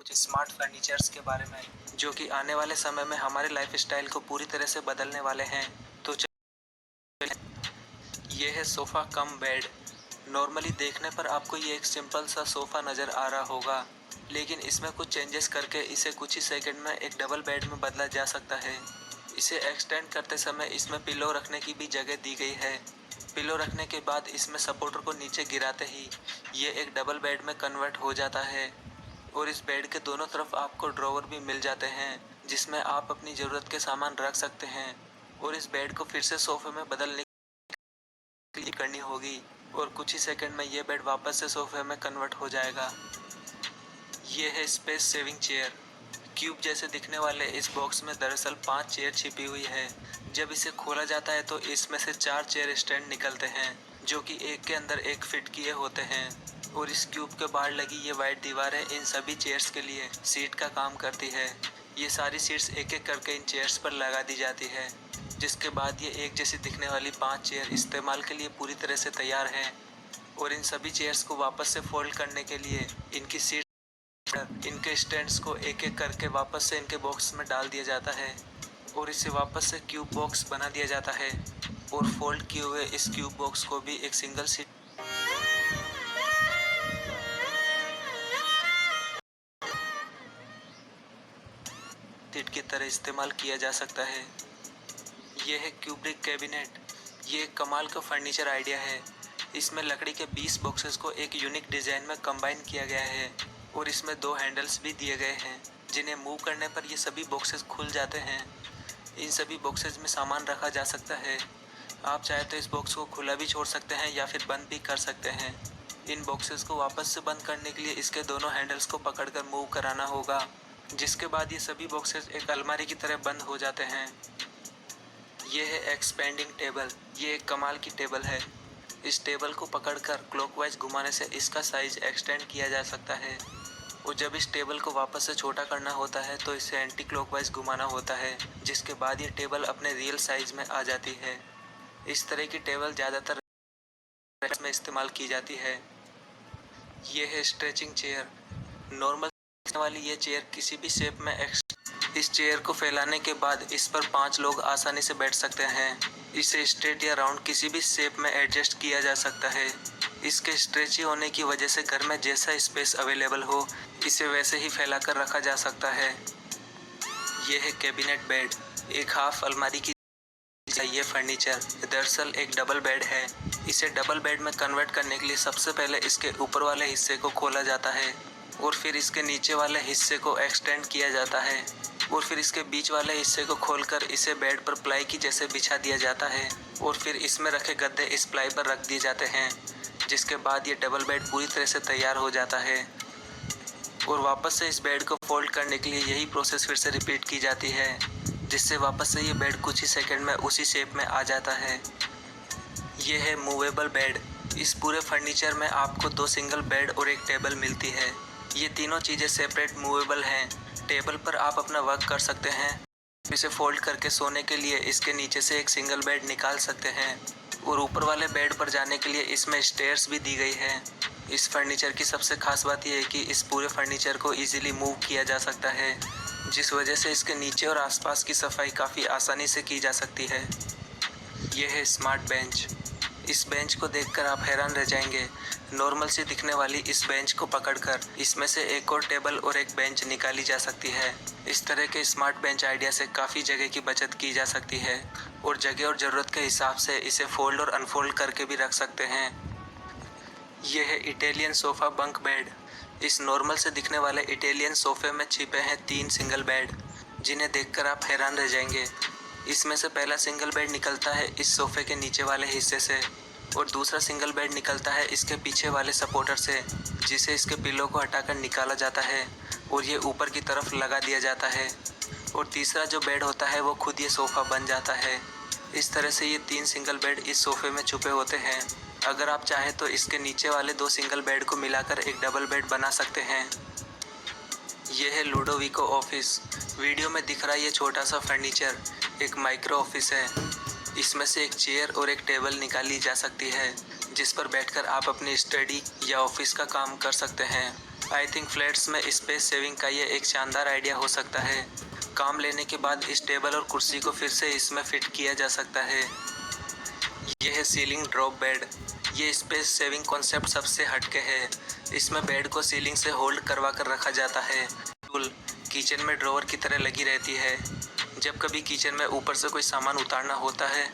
कुछ smart furnitures के बारे में जो कि आने वाले समय में हमारे लाइफस्टाइल को पूरी तरह से बदलने वाले हैं। तो ये है सोफ़ा कम बेड। नॉर्मली देखने पर आपको ये एक सिंपल सा सोफ़ा नज़र आ रहा होगा, लेकिन इसमें कुछ चेंजेस करके इसे कुछ ही सेकंड में एक डबल बेड में बदला जा सकता है। इसे एक्सटेंड करते समय इसमें पिलो रखने की भी जगह दी गई है। पिलो रखने के बाद इसमें सपोर्टर को नीचे गिराते ही ये एक डबल बेड में कन्वर्ट हो जाता है और इस बेड के दोनों तरफ आपको ड्रॉवर भी मिल जाते हैं, जिसमें आप अपनी ज़रूरत के सामान रख सकते हैं। और इस बेड को फिर से सोफ़े में बदलने के लिए करनी होगी और कुछ ही सेकंड में ये बेड वापस से सोफ़े में कन्वर्ट हो जाएगा। ये है स्पेस सेविंग चेयर। क्यूब जैसे दिखने वाले इस बॉक्स में दरअसल 5 चेयर छिपी हुई है। जब इसे खोला जाता है तो इसमें से 4 चेयर स्टैंड निकलते हैं, जो कि एक के अंदर एक फिट किए होते हैं। और इस क्यूब के बाहर लगी ये वाइट दीवारें इन सभी चेयर्स के लिए सीट का काम करती है। ये सारी सीट्स एक एक करके इन चेयर्स पर लगा दी जाती है, जिसके बाद ये एक जैसी दिखने वाली 5 चेयर इस्तेमाल के लिए पूरी तरह से तैयार हैं। और इन सभी चेयर्स को वापस से फोल्ड करने के लिए इनकी सीट इनके स्टैंड्स को एक एक करके वापस से इनके बॉक्स में डाल दिया जाता है और इसे वापस से क्यूब बॉक्स बना दिया जाता है। और फोल्ड किए हुए इस क्यूब बॉक्स को भी एक सिंगल सीट की तरह इस्तेमाल किया जा सकता है। यह है क्यूब्रिक कैबिनेट। ये एक कमाल का फर्नीचर आइडिया है। इसमें लकड़ी के 20 बॉक्सेस को एक यूनिक डिज़ाइन में कंबाइन किया गया है और इसमें 2 हैंडल्स भी दिए गए हैं, जिन्हें मूव करने पर ये सभी बॉक्सेस खुल जाते हैं। इन सभी बॉक्सेस में सामान रखा जा सकता है। आप चाहे तो इस बॉक्स को खुला भी छोड़ सकते हैं या फिर बंद भी कर सकते हैं। इन बॉक्सेस को वापस से बंद करने के लिए इसके दोनों हैंडल्स को पकड़कर मूव कराना होगा, जिसके बाद ये सभी बॉक्सेस एक अलमारी की तरह बंद हो जाते हैं। ये है एक्सपेंडिंग टेबल। ये एक कमाल की टेबल है। इस टेबल को पकड़कर क्लॉकवाइज घुमाने से इसका साइज एक्सटेंड किया जा सकता है और जब इस टेबल को वापस से छोटा करना होता है तो इसे एंटी क्लॉकवाइज घुमाना होता है, जिसके बाद ये टेबल अपने रियल साइज में आ जाती है। इस तरह की टेबल ज़्यादातर में इस्तेमाल की जाती है। ये है स्ट्रेचिंग चेयर। नॉर्मल वाली ये चेयर किसी भी शेप में इस चेयर को फैलाने के बाद इस पर 5 लोग आसानी से बैठ सकते हैं। इसे स्ट्रेट या राउंड किसी भी शेप में एडजस्ट किया जा सकता है। इसके स्ट्रेची होने की वजह से घर में जैसा स्पेस अवेलेबल हो इसे वैसे ही फैलाकर रखा जा सकता है। यह है कैबिनेट बेड। एक हाफ अलमारी की ये फर्नीचर दरअसल एक डबल बेड है। इसे डबल बेड में कन्वर्ट करने के लिए सबसे पहले इसके ऊपर वाले हिस्से को खोला जाता है और फिर इसके नीचे वाले हिस्से को एक्सटेंड किया जाता है और फिर इसके बीच वाले हिस्से को खोलकर इसे बेड पर प्लाई की जैसे बिछा दिया जाता है और फिर इसमें रखे गद्दे इस प्लाई पर रख दिए जाते हैं, जिसके बाद ये डबल बेड पूरी तरह से तैयार हो जाता है। और वापस से इस बेड को फोल्ड करने के लिए यही प्रोसेस फिर से रिपीट की जाती है, जिससे वापस से ये बेड कुछ ही सेकंड में उसी शेप में आ जाता है। ये है मूवेबल बेड। इस पूरे फर्नीचर में आपको 2 सिंगल बेड और एक टेबल मिलती है। ये तीनों चीज़ें सेपरेट मूवेबल हैं। टेबल पर आप अपना वर्क कर सकते हैं। इसे फोल्ड करके सोने के लिए इसके नीचे से एक सिंगल बेड निकाल सकते हैं और ऊपर वाले बेड पर जाने के लिए इसमें स्टेयर्स भी दी गई है। इस फर्नीचर की सबसे खास बात यह है कि इस पूरे फर्नीचर को इजीली मूव किया जा सकता है, जिस वजह से इसके नीचे और आसपास की सफाई काफ़ी आसानी से की जा सकती है। यह है स्मार्ट बेंच। इस बेंच को देखकर आप हैरान रह जाएंगे। नॉर्मल सी दिखने वाली इस बेंच को पकड़कर इसमें से एक और टेबल और एक बेंच निकाली जा सकती है। इस तरह के स्मार्ट बेंच आइडिया से काफ़ी जगह की बचत की जा सकती है और जगह और ज़रूरत के हिसाब से इसे फोल्ड और अनफोल्ड करके भी रख सकते हैं। यह है इटालियन सोफ़ा बंक बेड। इस नॉर्मल से दिखने वाले इटालियन सोफ़े में छिपे हैं 3 सिंगल बेड, जिन्हें देखकर आप हैरान रह जाएंगे। इसमें से पहला सिंगल बेड निकलता है इस सोफ़े के नीचे वाले हिस्से से और दूसरा सिंगल बेड निकलता है इसके पीछे वाले सपोर्टर से, जिसे इसके पिलो को हटाकर निकाला जाता है और ये ऊपर की तरफ लगा दिया जाता है। और तीसरा जो बेड होता है वो खुद ये सोफ़ा बन जाता है। इस तरह से ये 3 सिंगल बेड इस सोफ़े में छुपे होते हैं। अगर आप चाहें तो इसके नीचे वाले 2 सिंगल बेड को मिलाकर एक डबल बेड बना सकते हैं। यह है लूडोविको ऑफिस। वीडियो में दिख रहा ये छोटा सा फर्नीचर एक माइक्रो ऑफिस है। इसमें से एक चेयर और एक टेबल निकाली जा सकती है, जिस पर बैठकर आप अपनी स्टडी या ऑफिस का काम कर सकते हैं। आई थिंक फ्लैट्स में स्पेस सेविंग का ये एक शानदार आइडिया हो सकता है। काम लेने के बाद इस टेबल और कुर्सी को फिर से इसमें फिट किया जा सकता है। यह है सीलिंग ड्रॉप बेड। ये स्पेस सेविंग कॉन्सेप्ट सबसे हटके है। इसमें बेड को सीलिंग से होल्ड करवा कर रखा जाता है। टूल किचन में ड्रॉवर की तरह लगी रहती है। जब कभी किचन में ऊपर से कोई सामान उतारना होता है